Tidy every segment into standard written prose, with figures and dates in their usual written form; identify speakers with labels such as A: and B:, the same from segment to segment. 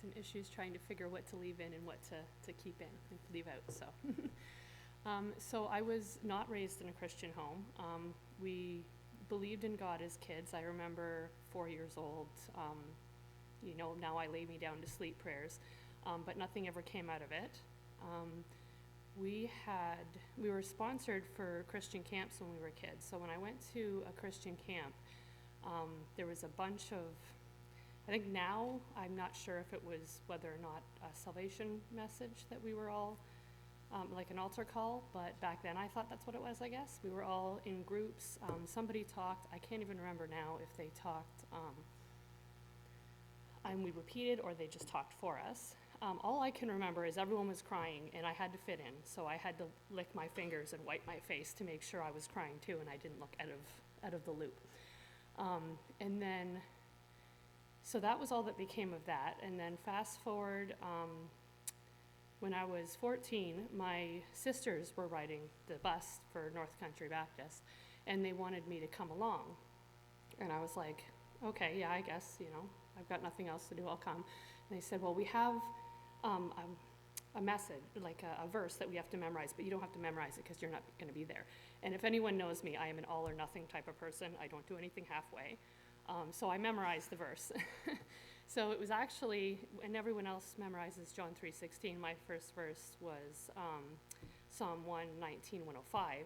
A: some issues trying to figure what to leave in and what to keep in and leave out. So, so I was not raised in a Christian home. We believed in God as kids. I remember 4 years old, now I lay me down to sleep prayers, but nothing ever came out of it. We were sponsored for Christian camps when we were kids. So when I went to a Christian camp, there was a bunch of, I think now, I'm not sure if it was whether or not a salvation message that we were all, like an altar call, but back then I thought that's what it was, I guess. We were all in groups. Somebody talked, I can't even remember now if they talked, and we repeated or they just talked for us. All I can remember is everyone was crying and I had to fit in, so I had to lick my fingers and wipe my face to make sure I was crying too and I didn't look out of the loop. And then, so that was all that became of that. And then fast forward, when I was 14, my sisters were riding the bus for North Country Baptist, and they wanted me to come along. And I was like, okay, yeah, I guess, I've got nothing else to do, I'll come. And they said, well, we have a message, like a verse that we have to memorize, but you don't have to memorize it because you're not going to be there. And if anyone knows me, I am an all or nothing type of person. I don't do anything halfway. So I memorized the verse. So it was actually, and everyone else memorizes John 3:16. My first verse was Psalm 119, 105.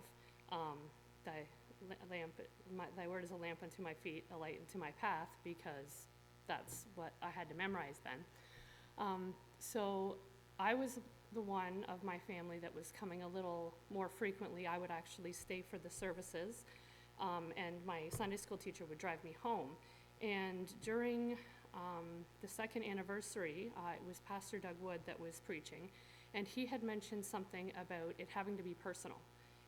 A: Thy word is a lamp unto my feet, a light unto my path, because that's what I had to memorize then. So I was the one of my family that was coming a little more frequently. I would actually stay for the services, and my Sunday school teacher would drive me home. And during the second anniversary, it was Pastor Doug Wood that was preaching, and he had mentioned something about it having to be personal.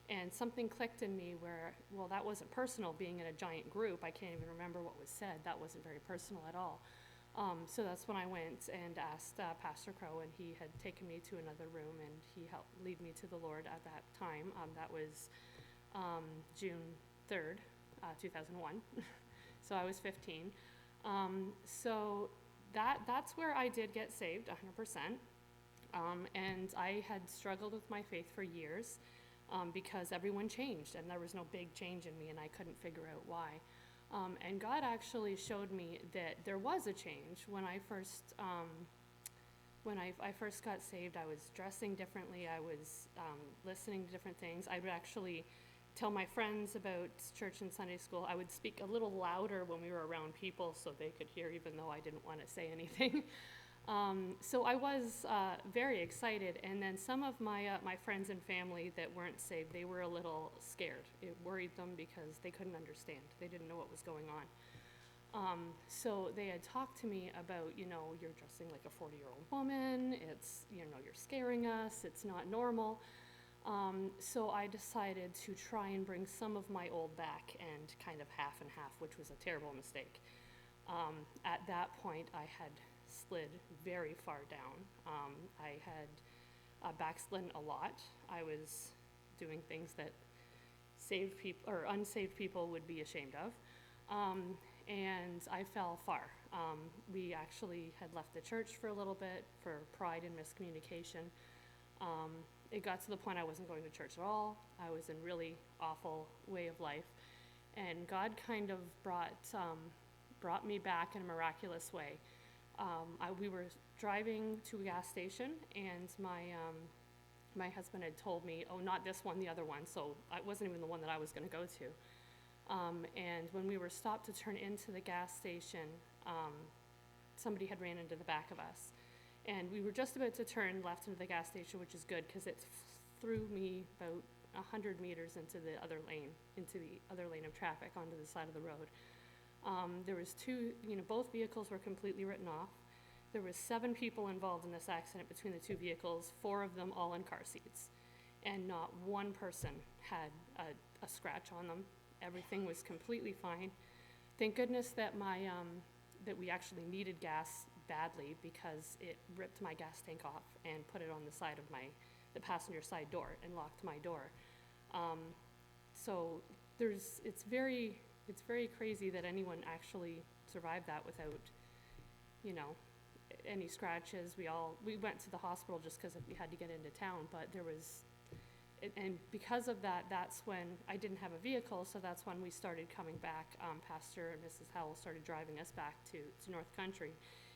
A: And something clicked in me where, well, that wasn't personal, being in a giant group. I can't even remember what was said. That wasn't very personal at all. So that's when I went and asked Pastor Crow, and he had taken me to another room, and he helped lead me to the Lord at that time. That was June 3rd, 2001. So I was 15. So that's where I did get saved, 100%. And I had struggled with my faith for years because everyone changed, and there was no big change in me, and I couldn't figure out why. And God actually showed me that there was a change when I first got saved. I was dressing differently. I was listening to different things. I would actually tell my friends about church and Sunday school. I would speak a little louder when we were around people so they could hear, even though I didn't want to say anything. So I was very excited, and then some of my friends and family that weren't saved, they were a little scared. It worried them because they couldn't understand. They didn't know what was going on. So they had talked to me about, you're dressing like a 40-year-old woman. It's, you're scaring us. It's not normal. So I decided to try and bring some of my old back and kind of half and half, which was a terrible mistake. At that point, I had slid very far down. I had backslidden a lot. I was doing things that saved people or unsaved people would be ashamed of, and I fell far. We actually had left the church for a little bit for pride and miscommunication. It got to the point I wasn't going to church at all. I was in really awful way of life, and God kind of brought me back in a miraculous way. We were driving to a gas station, and my husband had told me, oh, not this one, the other one, so it wasn't even the one that I was going to go to. And when we were stopped to turn into the gas station, somebody had ran into the back of us. And we were just about to turn left into the gas station, which is good because it threw me about 100 meters into the other lane of traffic onto the side of the road. There was both vehicles were completely written off. There was 7 people involved in this accident between the 2 vehicles, 4 of them all in car seats. And not one person had a scratch on them. Everything was completely fine. Thank goodness that that we actually needed gas badly, because it ripped my gas tank off and put it on the side of the passenger side door and locked my door. So it's very crazy that anyone actually survived that without, any scratches. We went to the hospital just because we had to get into town, but there was, and because of that, that's when I didn't have a vehicle, so that's when we started coming back. Pastor and Mrs. Howell started driving us back to North Country,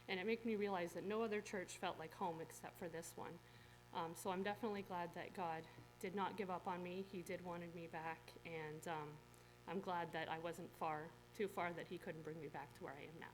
A: and it made me realize that no other church felt like home except for this one. So I'm definitely glad that God did not give up on me. He did wanted me back, and I'm glad that I wasn't too far that he couldn't bring me back to where I am now.